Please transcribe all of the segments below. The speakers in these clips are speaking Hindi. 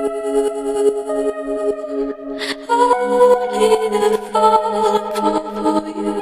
Only the fall for you.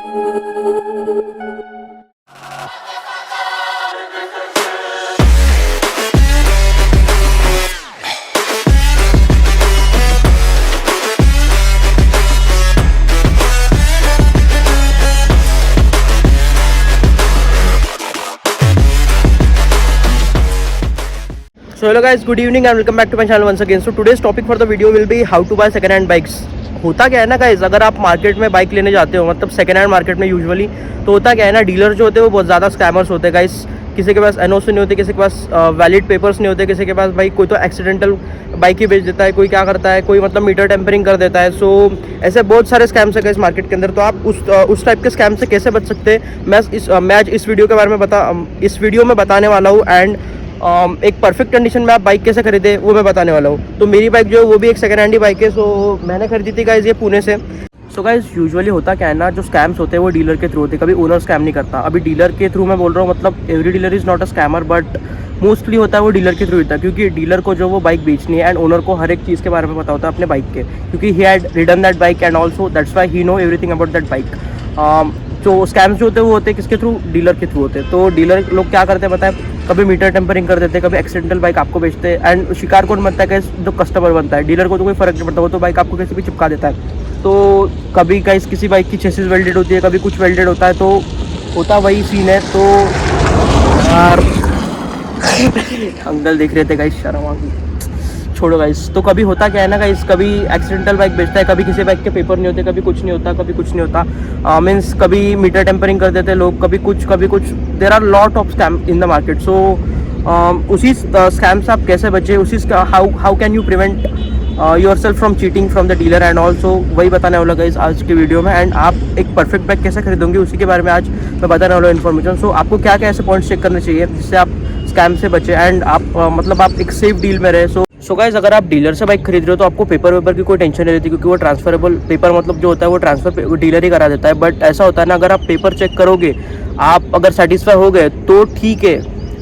So hello guys, good evening and welcome back to my channel once again. So today's topic for the video will be how to buy second hand bikes. होता क्या है ना गाइज, अगर आप मार्केट में बाइक लेने जाते हो, मतलब सेकंड हैंड मार्केट में यूजुअली तो होता क्या है ना, डीलर जो होते हैं वो बहुत ज़्यादा स्कैमर्स होते हैं गाइज. किसी के पास एनओसी नहीं होती, किसी के पास वैलिड पेपर्स नहीं होते, किसी के पास भाई कोई तो एक्सीडेंटल बाइक ही बेच देता है, कोई क्या करता है, कोई मतलब मीटर टेम्परिंग कर देता है. सो ऐसे बहुत सारे स्कैम्स है गाइज मार्केट के अंदर. तो आप उस टाइप के स्कैम से कैसे बच सकते हैं, मैं आज इस वीडियो के बारे में इस वीडियो में बताने वाला हूँ. एंड एक परफेक्ट कंडीशन में आप बाइक कैसे खरीदे वो मैं बताने वाला हूँ. तो मेरी बाइक जो है वो भी एक सेकंड हैंड ही बाइक है. सो मैंने खरीदी थी गाइज ये पुणे से. सो गाइज यूजुअली होता क्या है ना, जो स्कैम्स होते हैं वो डीलर के थ्रू होते हैं, कभी ओनर स्कैम नहीं करता. अभी डीलर के थ्रू मैं बोल रहा हूँ, मतलब every dealer is not a scammer, but mostly होता है वो डीलर के थ्रू होता है, क्योंकि डीलर को जो वो बाइक बेचनी है एंड ओनर को हर एक चीज़ के बारे में पता होता है अपने बाइक के, क्योंकि he had ridden that bike and also that's why he know everything about that bike. जो स्कैम्स जो होते हैं वो होते हैं किसके थ्रू, डीलर के थ्रू होते हैं. तो डीलर लोग क्या करते हैं बताएं, कभी मीटर टेम्परिंग कर देते हैं, कभी एक्सीडेंटल बाइक आपको बेचते हैं. एंड शिकार कौन बनता है, जो कस्टमर बनता है. डीलर को तो कोई फर्क नहीं पड़ता, वो तो बाइक आपको कैसे भी चिपका देता है. तो कभी किसी बाइक की चेसिस वेल्डेड होती है, कभी कुछ वेल्डेड होता है, तो होता वही सीन है. तो यार अंकल देख रहे थे गाइस, शर्म आ गई, छोड़ो गाइस. तो कभी होता क्या है ना गाइस, कभी एक्सीडेंटल बाइक बेचता है, कभी किसी बाइक के पेपर नहीं होते, कभी कुछ नहीं होता, कभी कुछ नहीं होता. मीन्स कभी मीटर टेम्परिंग कर देते हैं लोग, कभी कुछ. There are lot of scam in the market. So उसी स्कैम से आप कैसे बचे, उसी how can you prevent yourself from cheating from the dealer, and also वही बताने वाला गाइस आज की वीडियो में. एंड आप एक परफेक्ट बाइक कैसे खरीदोगे उसी के बारे में आज मैं बताने वाला हूँ इन्फॉर्मेशन. सो आपको क्या क्या ऐसे पॉइंट्स चेक करने चाहिए जिससे आप स्कैम से बचे एंड आप मतलब आप एक सेफ डील में रहे. सो गाइस, अगर आप डीलर से बाइक खरीद रहे हो तो आपको पेपर वेपर की कोई टेंशन नहीं रहती, क्योंकि वो ट्रांसफरेबल पेपर मतलब जो होता है वो ट्रांसफर डीलर ही करा देता है. बट ऐसा होता है ना, अगर आप पेपर चेक करोगे, आप अगर सेटिस्फाई हो गए तो ठीक है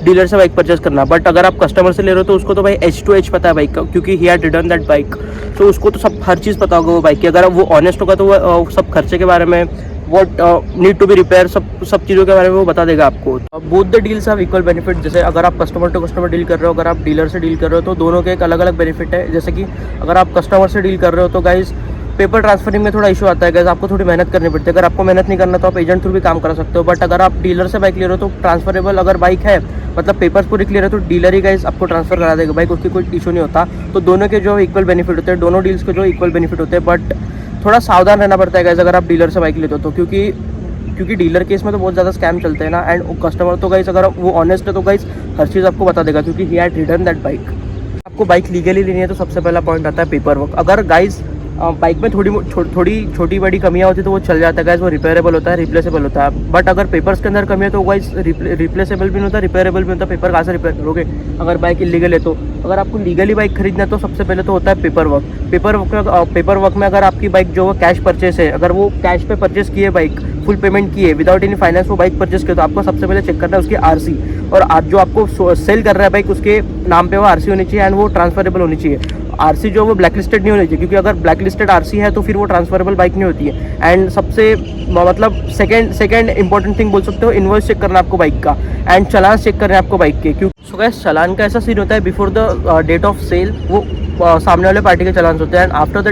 डीलर से बाइक परचेस करना. बट अगर आप कस्टमर से ले रहे हो तो उसको तो भाई एच टू एच पता है बाइक का, क्योंकि he had ridden that bike. तो उसको तो सब हर चीज़ पता होगा वो बाइक की. अगर वो ऑनेस्ट होगा तो वो सब खर्चे के बारे में, what need to be repair, सब चीज़ों के बारे में वो बता देगा आपको. Both the deals have equal benefit. जैसे अगर आप कस्टमर टू कस्टमर डील कर रहे हो, अगर आप डीलर से डील कर रहे हो, तो दोनों के एक अलग अलग बेनिफिट है. जैसे कि अगर आप कस्टमर से डील कर रहे हो तो गाइज पेपर ट्रांसफरिंग में थोड़ा इशू आता है गाइज, आपको थोड़ी मेहनत करनी पड़ती है. अगर आपको मेहनत नहीं करना तो आप एजेंट थ्रू भी काम कर सकते हो. बट अगर आप डीलर से बाइक ले रहे हो तो ट्रांसफरेबल अगर बाइक है, मतलब पेपर्स पूरी क्लियर है, तो डीलर ही गाइज आपको ट्रांसफर करा देगा बाइक, उसकी कोई इशू नहीं होता. तो दोनों के जो इक्वल बेनिफिट होते हैं, दोनों डील्स के जो इक्वल बेनिफिट होते हैं. बट थोड़ा सावधान रहना पड़ता है गाइज अगर आप डीलर से बाइक लेते हो तो, क्योंकि डीलर केस में तो बहुत ज़्यादा स्कैम चलते हैं ना. एंड कस्टमर तो गाइज अगर वो ऑनेस्ट है तो गाइज हर चीज़ आपको बता देगा, क्योंकि he had return that bike. आपको बाइक लीगली लेनी है तो सबसे पहला पॉइंट आता है पेपर वर्क. अगर गाइज बाइक में थोड़ी छोटी बड़ी कमियां होती तो वो चल जाता है गाइज, वो रिपेयरेबल होता है, रिप्लेसेबल होता है. बट अगर पेपर्स के अंदर कमी है तो गाइज रिप्लेसेबल भी नहीं होता, रिपेयरेबल भी होता. पेपर कहाँ से रिपेयर करोगे अगर बाइक इलीगल है तो. अगर आपको लीगली बाइक खरीदना है तो सबसे पहले तो होता है पेपर वर्क. पेपर वर्क में अगर आपकी बाइक जो कैश परचेस है, अगर वो कैश पे परचेस की है बाइक, फुल पेमेंट की है, विदाउट एनी फाइनेंस वो बाइक परचेस की, तो आपको सबसे पहले चेक करना है उसकी आरसी. और आज जो आपको सेल कर रहा है बाइक, उसके नाम पे वो आरसी होनी चाहिए एंड वो ट्रांसफरेबल होनी चाहिए. आरसी जो वो ब्लैक लिस्टेड नहीं होनी चाहिए, क्योंकि अगर ब्लैक लिस्टेड आरसी है तो फिर वो ट्रांसफरेबल बाइक नहीं होती है. एंड सबसे मतलब सेकंड इंपॉर्टेंट थिंग बोल सकते हो, इनवॉइस चेक करना आपको बाइक का, एंड चलान चेक करना है आपको बाइक के. क्योंकि सो गाइस, चलान का ऐसा सीन होता है, before the date of sale वो सामने वाले पार्टी के चलान होते हैं, and after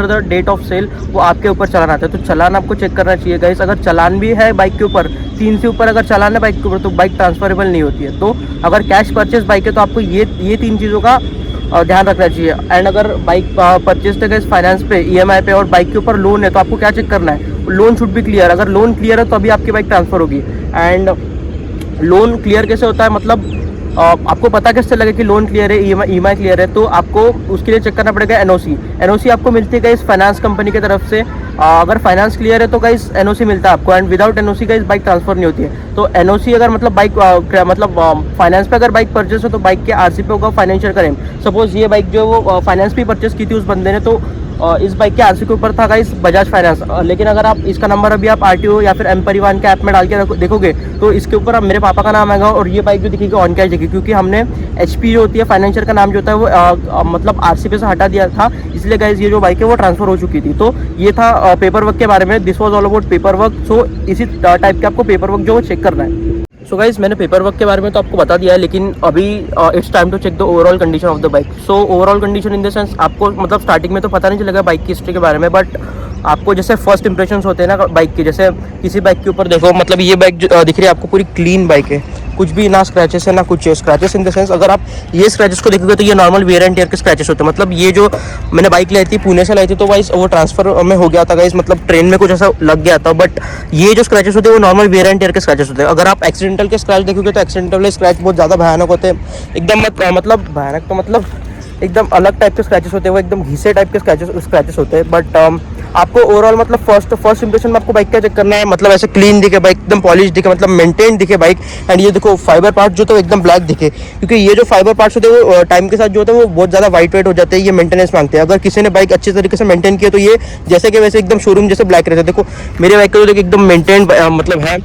the date of sale वो आपके ऊपर चलान आता है. तो चलान आपको चेक करना चाहिए गाइस. अगर चलान भी है बाइक के ऊपर, 3 से ऊपर अगर चलान है बाइक के ऊपर, तो बाइक ट्रांसफरेबल नहीं होती है. तो अगर कैश परचेस बाइक है तो आपको ये 3 चीज़ों का ध्यान रखना चाहिए. एंड अगर बाइक परचेज है फाइनेंस पे, ईएमआई पे, और बाइक के ऊपर लोन है, तो आपको क्या चेक करना है, लोन शुड भी क्लियर. अगर लोन क्लियर है तो अभी आपकी बाइक ट्रांसफर होगी. एंड लोन क्लियर कैसे होता है, मतलब आपको पता कैसे लगे कि लोन क्लियर है, ईएमआई क्लियर है, तो आपको उसके लिए चेक करना पड़ेगा एनओसी आपको मिलती है गाइस फाइनेंस कंपनी की तरफ से. अगर फाइनेंस क्लियर है तो गाइस एनओसी मिलता है आपको, and without NOC guys bike transfer नहीं होती है. तो एनओसी अगर मतलब बाइक फाइनेंस पे अगर बाइक परचेस हो तो बाइक के आरसी पे होगा फाइनेंशियल क्लेम. सपोज ये बाइक जो वो फाइनेंस पे परचेस की थी उस बंदे ने, तो इस बाइक के आरसी के ऊपर था गाइस बजाज फाइनेंस, लेकिन अगर आप इसका नंबर अभी आप आरटीओ या फिर एम परिवहन के ऐप में डाल के देखोगे तो इसके ऊपर अब मेरे पापा का नाम आएगा और ये बाइक जो दिखेगी ऑन कैश दिखेगी, क्योंकि हमने एचपी जो होती है फाइनेंशियर का नाम जो होता है वो मतलब आरसी पे से हटा दिया था, इसलिए गाइस ये जो बाइक है वो ट्रांसफर हो चुकी थी। तो ये था पेपर वर्क के बारे में, this was all about paper work. So इसी टाइप के आपको पेपर वर्क जो वो चेक करना है। सो गाइस मैंने पेपर वर्क के बारे में तो आपको बता दिया है, लेकिन अभी it's time to check the overall condition of the bike. So overall condition in the sense आपको मतलब स्टार्टिंग में तो पता नहीं चलेगा बाइक की हिस्ट्री के बारे में, बट आपको जैसे फर्स्ट इंप्रेशंस होते हैं ना बाइक के, जैसे किसी बाइक के ऊपर देखो मतलब ये बाइक दिख रही है आपको पूरी क्लीन बाइक है, कुछ भी ना स्क्रैचेस है ना कुछ स्क्रैचेस इन द सेंस अगर आप ये स्क्रैचेस को देखोगे तो ये नॉर्मल वेयर एंड टेयर के स्क्रैचेस होते हैं। मतलब ये जो मैंने बाइक लाई थी पुणे से लाई थी तो गाइस वो ट्रांसफर में हो गया था गाइस, मतलब ट्रेन में कुछ ऐसा लग गया था, बट ये जो स्क्रैचेस होते हैं वो नॉर्मल वेयर एंड टेयर के स्क्रैचेस होते हैं। अगर आप एक्सीडेंटल के स्क्रैच देखोगे तो एक्सीडेंटल स्क्रैच बहुत ज़्यादा भयानक होते हैं, एकदम मतलब भयानक तो मतलब एकदम अलग टाइप के स्क्रैचेस होते हैं, वो एकदम घिसे टाइप के स्क्रैचेस होते हैं। बट आपको ओवरऑल मतलब फर्स्ट इंप्रेशन में आपको बाइक क्या चेक करना है, मतलब ऐसे क्लीन दिखे बाइक, एकदम पॉलिश दिखे, मतलब मेंटेन दिखे बाइक। एंड ये देखो फाइबर पार्ट जो तो एकदम ब्लैक दिखे, क्योंकि ये जो फाइबर पार्ट्स होते हैं वो टाइम के साथ जो होता है वो बहुत ज़्यादा वाइट वेट हो जाते हैं, ये मेंटेनेंस मांगते हैं। अगर किसी ने बाइक अच्छे तरीके से मेंटेन किया तो ये जैसे कि वैसे एकदम शोरूम जैसे ब्लैक रहते हैं। देखो मेरे बाइक का तो देखो एकदम मेंटेन मतलब है,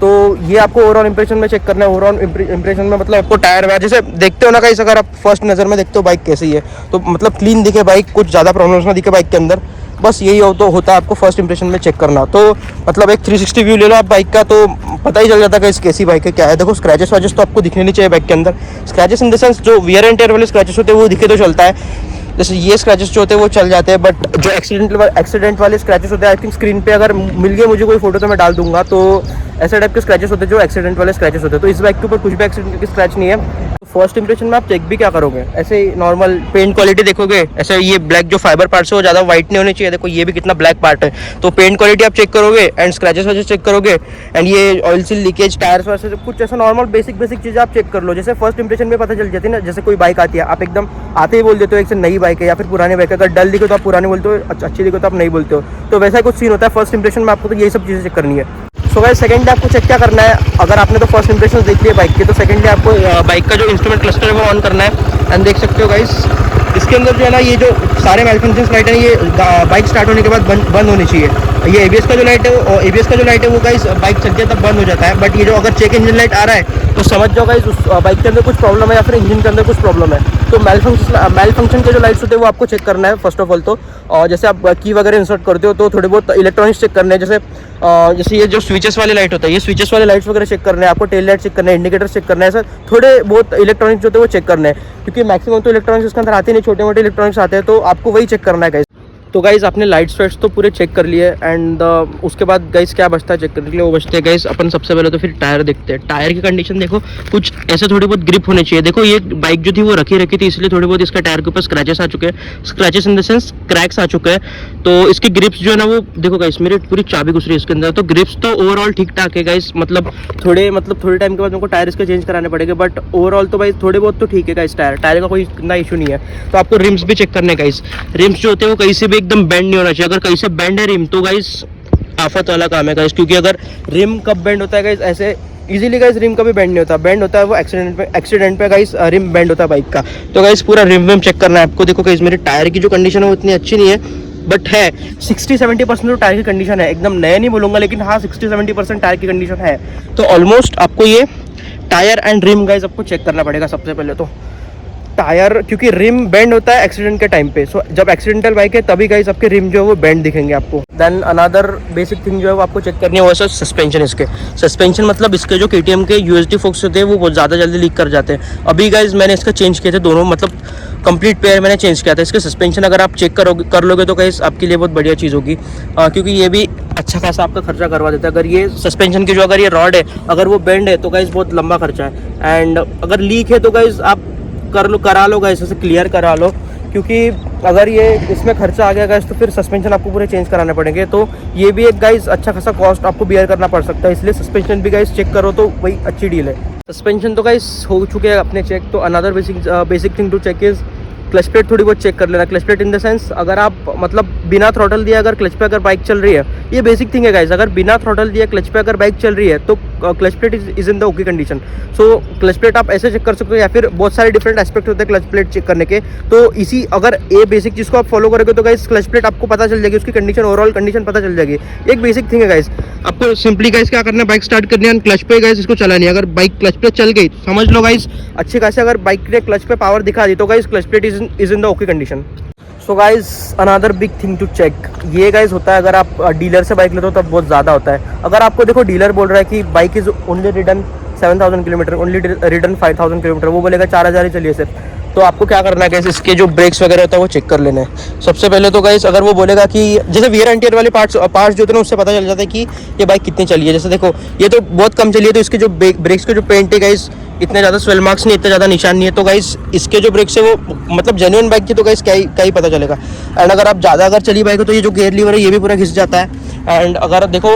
तो ये आपको ओवरऑल इंप्रेशन में चेक करना है। ओवरऑल इंप्रेशन में मतलब आपको टायर वायर जैसे देखते हो ना गाइस, अगर आप फर्स्ट नज़र में देखते हो बाइक कैसी है तो मतलब क्लीन दिखे बाइक, कुछ ज़्यादा प्रॉब्लम्स ना दिखे बाइक के अंदर, बस यही तो होता है आपको फर्स्ट इंप्रेशन में चेक करना। तो मतलब एक 360 व्यू ले लो आप बाइक का तो पता ही चल जाता है कि कैसी बाइक है क्या है। देखो स्क्रैचेस वाचेस तो आपको दिखने नहीं चाहिए बाइक के अंदर, स्क्रैचेस इन द सेंस जो वियर एंड टेयर वाले स्क्रैचेस होते हैं वो दिखे तो चलता है, जैसे ये स्क्रैचेस जो होते हैं वो चल जाते हैं, बट जो एक्सीडेंट वाले स्क्रैचेस होते हैं आई थिंक स्क्रीन पे अगर मिल गए मुझे कोई फोटो तो मैं डाल दूंगा। तो ऐसे टाइप के स्क्रैचेस होते हैं जो एक्सीडेंट वाले स्क्रैचेस होते हैं। तो इस बाइक के ऊपर कुछ भी एक्सीडेंट की स्क्रैच नहीं है। फर्स्ट इंप्रेशन में आप चेक भी क्या करोगे, ऐसे नॉर्मल पेंट क्वालिटी देखोगे, ऐसे ये ब्लैक जो फाइबर पार्ट्स है वो ज़्यादा वाइट नहीं होने चाहिए। देखो ये भी कितना ब्लैक पार्ट है, तो पेंट क्वालिटी आप चेक करोगे एंड स्क्रैचेस वैचेस चेक करोगे एंड ये ऑयल सील लीकेज टायर्स वैसे कुछ ऐसा नॉर्मल बेसिक चीज़ें आप चेक कर लो। जैसे फर्स्ट इंप्रेशन में पता चल जाती है ना, जैसे कोई बाइक आती है आप एकदम आते ही बोल देते हो एक से नई बाइक है या फिर पुरानी बाइक है, अगर डल दिखो तो आप पुरानी बोलते हो, अच्छी दिखो तो आप नहीं बोलते हो। तो वैसा कुछ सीन होता है फर्स्ट इंप्रेशन में, आपको तो यही सब चीज़ें चेक करनी है। सो गाइस सेकंड डे आपको चेक क्या करना है, अगर आपने तो फर्स्ट इंप्रेशन देख लिया बाइक के, तो सेकंड डे आपको बाइक का जो इंस्ट्रूमेंट क्लस्टर है वो ऑन करना है। एंड देख सकते हो गाइस इसके अंदर जो है ना ये जो सारे मैलफंक्शंस लाइट है ये बाइक स्टार्ट होने के बाद बंद होनी चाहिए। ये एबीएस का जो लाइट है वो गाइस बाइक चलती है तब बंद हो जाता है, बट ये जो अगर चेक इंजन लाइट आ रहा है तो समझ जाओ गाइस उस बाइक के अंदर कुछ प्रॉब्लम है या फिर इंजन के अंदर कुछ प्रॉब्लम है। तो मैलफंक्शन के जो लाइट्स होते हैं वो आपको चेक करना है फर्स्ट ऑफ ऑल। तो जैसे आप की वगैरह इंसर्ट करते हो तो थोड़े बहुत इलेक्ट्रॉनिक्स चेक करने हैं, जैसे ये जो स्विचेस वाले लाइट होता है ये स्विचेस वाले लाइट्स वगैरह चेक करने हैं आपको, टेल लाइट चेक करना है, इंडिकेटर चेक करना है, ऐसा थोड़े बहुत इलेक्ट्रॉनिक्स जो होते हैं वो चेक करने हैं, क्योंकि मैक्सिमम तो इलेक्ट्रॉनिक्स इसके अंदर आते नहीं, छोटे मोटे इलेक्ट्रॉनिक्स आते हैं, तो आपको वही चेक करना है गाइस। तो गाइस आपने लाइट्स वाइट्स तो पूरे चेक कर लिए एंड उसके बाद गाइस क्या बचता है चेक करने के लिए, वो बचते हैं गाइस अपन सबसे पहले तो फिर टायर देखते हैं। टायर की कंडीशन देखो, कुछ ऐसे थोड़ी बहुत ग्रिप होने चाहिए। देखो ये बाइक जो थी वो रखी थी इसलिए थोड़ी बहुत इसका टायर के ऊपर स्क्रैचेस आ चुके हैं, scratches in the sense cracks आ चुके हैं। तो इसकी ग्रिप्स जो है ना वो देखो गाइस मेरी पूरी चाबी घुस रही है इसके अंदर, तो ग्रिप्स तो ओवरऑल ठीक ठाक है गाइस, मतलब थोड़े टाइम के बाद मेरे को टायर इसके चेंज कराने पड़ेंगे, बट ओवरऑल तो भाई थोड़े बहुत तो ठीक है गाइस। टायर का कोई इतना इशू नहीं है। तो आपको रिम्स भी चेक करने गाइस, रिम्स जो होते हैं वो कहीं से भी एकदम बेंड नहीं होना चाहिए, अगर कहीं से बेंड है रिम तो गाइस आफत वाला काम है गाइस, क्योंकि अगर रिम कब बेंड होता है गाइस ऐसे इजीली गाइस रिम कभी बेंड नहीं होता, बेंड होता है वो एक्सीडेंट पे गाइस रिम बेंड होता है बाइक का। तो गाइस पूरा रिम चेक करना है आपको। देखो गाइस मेरे टायर की जो कंडीशन है वो इतनी अच्छी नहीं है, बट है 60-70% तो टायर की कंडीशन है, एकदम नया नहीं बोलूँगा लेकिन हाँ 60-70% टायर की कंडीशन है। तो ऑलमोस्ट आपको ये टायर एंड रिम गाइस आपको चेक करना पड़ेगा सबसे पहले तो टायर, क्योंकि रिम बेंड होता है एक्सीडेंट के टाइम पे। सो जब एक्सीडेंटल बाइक है तभी गाइस आपके रिम जो है वो बेंड दिखेंगे आपको। देन अनदर बेसिक थिंग जो है वो आपको चेक करनी है वो है सस्पेंशन। इसके सस्पेंशन मतलब इसके जो KTM के USD फोक्स होते हैं वो बहुत ज़्यादा जल्दी लीक कर जाते हैं। अभी गाइस मैंने इसका चेंज किए थे दोनों, मतलब कंप्लीट पेयर मैंने चेंज किया था। इसके सस्पेंशन अगर आप चेक कर लोगे तो गाइस आपके लिए बहुत बढ़िया चीज़ होगी, क्योंकि ये भी अच्छा खासा आपका खर्चा करवा देता है। अगर ये सस्पेंशन की जो अगर ये रॉड है अगर वो बेंड है तो गाइस बहुत लंबा खर्चा है, एंड अगर लीक है तो गाइस आप करा लो गाइस, ऐसे क्लियर करा लो, क्योंकि अगर ये इसमें खर्चा आ गया गाइस तो फिर सस्पेंशन आपको पूरे चेंज कराने पड़ेंगे। तो ये भी एक गाइस अच्छा खासा कॉस्ट आपको बियर करना पड़ सकता है, इसलिए सस्पेंशन भी गाइस चेक करो तो वही अच्छी डील है। सस्पेंशन तो गाइस हो चुके हैं अपने चेक। तो another basic thing to check is clutch plate थोड़ी बहुत चेक कर लेना। Clutch plate in the sense अगर आप मतलब बिना थ्रॉटल दिया अगर क्लच पे अगर बाइक चल रही है, ये बेसिक थिंग है गाइस, अगर बिना थ्रॉटल दिया क्लच पे अगर बाइक चल रही है तो clutch plate is in the okay condition. So clutch plate आप ऐसे चेक कर सकते हो, या फिर बहुत सारे डिफरेंट एस्पेक्ट होते हैं क्लच प्लेट चेक करने के। तो इसी अगर ये बेसिक चीज़ को आप फॉलो करोगे तो गाइस क्लच प्लेट आपको पता चल जाएगी, उसकी कंडीशन, ओवरऑल कंडीशन पता चल जाएगी। एक बेसिक थिंग है गाइस, आपको सिंपली गाइस क्या करना है, बाइक स्टार्ट करनी है, क्लच पे गाइस इसको चलानी है। अगर बाइक क्लच पे चल गई तो समझ लो गाइस अच्छी खासी अगर बाइक ने क्लच पे पावर दिखा दी तो guys clutch plate is in the okay condition. So guys another big thing to check, ये गाइस होता है अगर आप डीलर से बाइक लेते हो तब बहुत ज़्यादा होता है। अगर आपको देखो डीलर बोल रहा है कि bike is only return 7000 kilometre, only return 5000 kilometre, वो बोलेगा 4000 ही चलिए सिर्फ, तो आपको क्या करना है गाइस, इसके जो ब्रेक्स वगैरह होता है वो चेक कर लेना है सबसे पहले। तो गाइस अगर वो बोलेगा कि जैसे वियर एंड टियर वाले पार्ट्स जो होते हैं उससे पता चल जाता है कि ये बाइक कितनी चली है। जैसे देखो ये तो बहुत कम चली है, तो इसके जो ब्रेक्स के जो पेंट है गाइस इतने ज़्यादा स्वेल मार्क्स नहीं, इतने ज़्यादा निशान नहीं है, तो गाइस इसके जो ब्रेक्स है वो मतलब जेन्युइन बाइक की, तो गाइस क्या ही पता चलेगा। एंड अगर आप ज़्यादा अगर चली बाइक हो तो ये जो गियर लीवर है ये भी पूरा घिस जाता है। एंड अगर देखो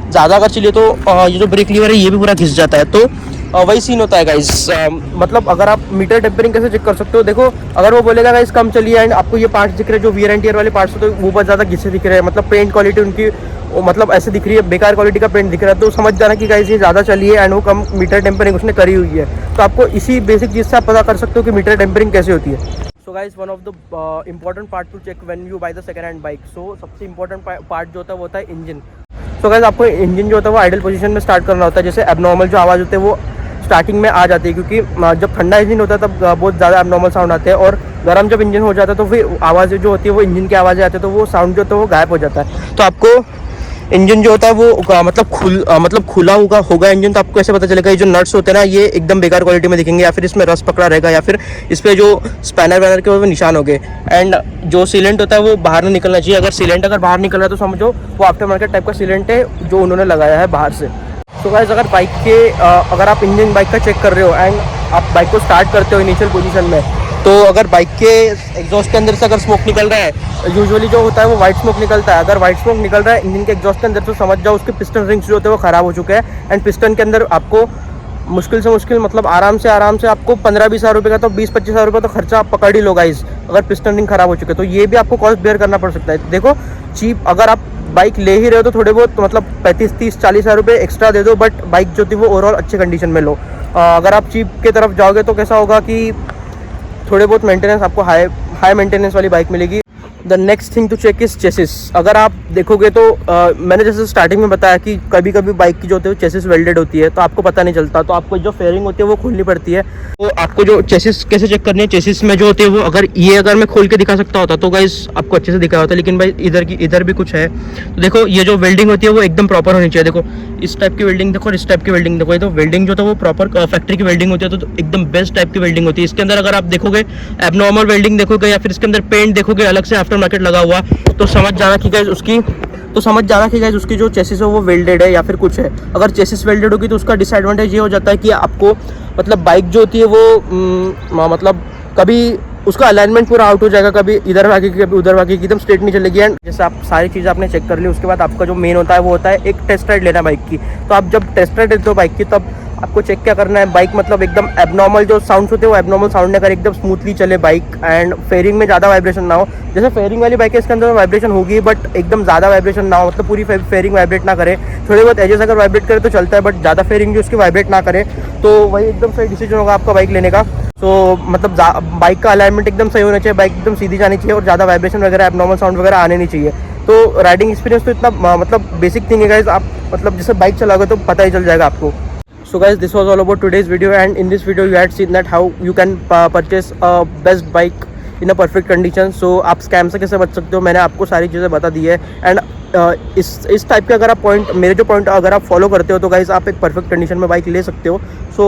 ज़्यादा अगर चलिए तो ये जो ब्रेक लीवर है ये भी पूरा घिस जाता है। तो वही सीन होता है गाइस। मतलब अगर आप मीटर टेम्परिंग कैसे चेक कर सकते हो, देखो अगर वो बोलेगा गाइस कम चलिए एंड आपको ये पार्ट्स दिख रहे हैं जो वियर एंड टियर वाले पार्ट्स होते हैं वो बहुत ज़्यादा घिसे दिख रहे हैं, मतलब पेंट क्वालिटी उनकी मतलब ऐसे दिख रही है, बेकार क्वालिटी का पेंट दिख रहा है, तो समझ जाना कि गाइस ये ज़्यादा चली है एंड वो कम मीटर टेम्परिंग उसने करी हुई है। तो आपको इसी बेसिक चीज़ से आप पता कर सकते हो कि मीटर टेम्परिंग कैसे होती है। So guys one of the important part to check when you buy the second hand bike, so सबसे इंपॉर्टेंट पार्ट जो होता है वो होता है इंजन। सो गाइस आपको इंजन जो होता है वो आइडल पोजीशन में स्टार्ट करना होता है। जैसे एबनॉर्मल जो आवाज़ होते हैं वो स्टार्टिंग में आ जाती है, क्योंकि जब ठंडा इंजन होता है तब बहुत ज़्यादा एबनॉर्मल साउंड आते हैं, और गर्म जब इंजन हो जाता है तो फिर आवाज़ जो होती है वो इंजन की आवाज़ें आती है, तो वो साउंड जो होता है वो गायब हो जाता है। तो आपको इंजन जो होता है वो मतलब खुला होगा इंजन, तो आपको ऐसे पता चलेगा ये जो नट्स होते हैं ना ये एकदम बेकार क्वालिटी में दिखेंगे, या फिर इसमें रस पकड़ा रहेगा, या फिर इस पर जो स्पैनर वैनर के वो निशान हो गए। एंड जो सीलेंट होता है वो बाहर नहीं निकलना चाहिए। अगर सीलेंट अगर बाहर निकल रहा है तो समझो वो आफ्टर मार्केट टाइप का सीलेंट है जो उन्होंने लगाया है बाहर से। तो गाइस अगर बाइक के अगर आप इंजन बाइक का चेक कर रहे हो एंड आप बाइक को स्टार्ट करते हो इनिशियल पोजीशन में, तो अगर बाइक के एग्जॉस्ट के अंदर से अगर स्मोक निकल रहा है, यूजुअली जो होता है वो वाइट स्मोक निकलता है। अगर वाइट स्मोक निकल रहा है इंजन के एग्जॉस्ट के अंदर तो समझ जाओ उसके पिस्टन रिंग्स जो होते हैं वो ख़राब हो चुके हैं। एंड पिस्टन के अंदर आपको मुश्किल से मुश्किल मतलब आराम से आपको 15-20 हज़ार रुपये का तो 20-25 हज़ार रुपये तो खर्चा आप पकड़ ही लो गाइस, अगर पिस्टन रिंग ख़राब हो चुके तो ये भी आपको कॉस्ट बेयर करना पड़ सकता है। देखो चीप अगर आप बाइक ले ही रहे हो तो थोड़े बहुत मतलब 35-30-40 हज़ार रुपये एक्स्ट्रा दे दो, बट बाइक जो थी वो ओवरऑल अच्छे कंडीशन में लो। अगर आप चीप के तरफ जाओगे तो कैसा होगा कि थोड़े बहुत मेंटेनेंस आपको हाई मेंटेनेंस वाली बाइक मिलेगी। The next thing to check is chassis. अगर आप देखोगे तो मैंने जैसे स्टार्टिंग में बताया कि कभी कभी बाइक की जो होती है चेसिस वेल्डेड होती है तो आपको पता नहीं चलता, तो आपको जो फेयरिंग होती है वो खोलनी पड़ती है। तो आपको जो चेसिस कैसे चेक करनी है, चेसिस में जो होती है वो अगर मैं खोल के दिखा सकता होता तो गाइस आपको अच्छे से दिखा होता, लेकिन भाई इधर भी कुछ है। तो देखो ये जो वेल्डिंग होती है वो एकदम प्रॉपर होनी चाहिए। देखो इस टाइप की वेल्डिंग देखो और इस टाइप की वेल्डिंग देखो, ये तो वेल्डिंग जो होता है वो प्रॉपर फैक्ट्री की वेल्डिंग होती है, तो एकदम बेस्ट टाइप की वेल्डिंग होती है। इसके अंदर अगर आप देखोगे एबनॉर्मल वेल्डिंग देखोगे या फिर इसके अंदर पेंट देखोगे अलग से आफ्टर मार्केट लगा हुआ, तो समझ जाना कि गाइस उसकी जो चेसिस है वो वेल्डेड है या फिर कुछ है। अगर चेसिस वेल्डेड होगी तो उसका डिसएडवांटेज ये हो जाता है कि आपको मतलब बाइक जो होती है वो मतलब कभी उसका अलाइनमेंट पूरा आउट हो जाएगा, कभी इधर भागेगी कभी उधर भागेगी, एकदम स्ट्रेट नहीं चलेगी। एंड जैसे आप सारी चीज़ें आपने चेक कर ली उसके बाद आपका जो मेन होता है वो होता है एक टेस्ट राइड लेना बाइक की। तो आप जब टेस्ट राइड लेते हो बाइक की तब आपको चेक क्या करना है, बाइक मतलब एकदम एबनॉर्मल जो साउंड्स होते हैं वो एबनॉर्मल साउंड न करे, एकदम स्मूथली चले बाइक एंड फेयरिंग में ज़्यादा वाइब्रेशन ना हो। जैसे फेयरिंग वाली बाइक है इसके अंदर वाइब्रेशन होगी बट एकदम ज़्यादा वाइब्रेशन ना हो, मतलब पूरी फेयरिंग वाइब्रेट ना करे, थोड़े बहुत एजेस अगर वाइब्रेट करे तो चलता है, बट ज़्यादा फेयरिंग जो उसकी वाइब्रेट ना करे, तो वही एकदम सही डिसीजन होगा आपका बाइक लेने का। तो मतलब बाइक का अलाइनमेंट एकदम सही होना चाहिए, बाइक एकदम सीधी जानी चाहिए और ज़्यादा वाइब्रेशन वगैरह एबनॉर्मल साउंड वगैरह आने नहीं चाहिए। तो राइडिंग एक्सपीरियंस तो इतना मतलब बेसिक थिंग है गाइस, आप मतलब जैसे बाइक चलाओगे तो पता ही चल जाएगा आपको। So guys, this was all about today's video, and in this video you had seen that how you can purchase a best bike in a perfect condition. So आप स्कैम से कैसे बच सकते हो मैंने आपको सारी चीज़ें बता दी है। एंड इस टाइप के अगर आप मेरे जो पॉइंट अगर आप फॉलो करते हो तो गाइज आप एक परफेक्ट कंडीशन में बाइक ले सकते हो। सो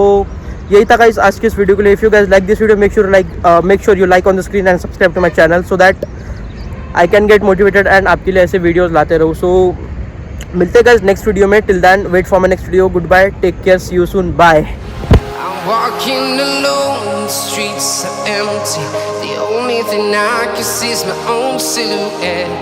यही था गाइज आज की इस वीडियो के लिए। If you guys like this video make sure you like on the screen and subscribe to my channel so that I can get motivated and आपके लिए ऐसे वीडियोज़ लाते रहूँ। सो मिलते हैं गाइस नेक्स्ट वीडियो में। Till then wait for my next video. Goodbye, take care, see you soon, bye. I'm walking alone, the streets are empty. The only thing I can see is my own silhouette.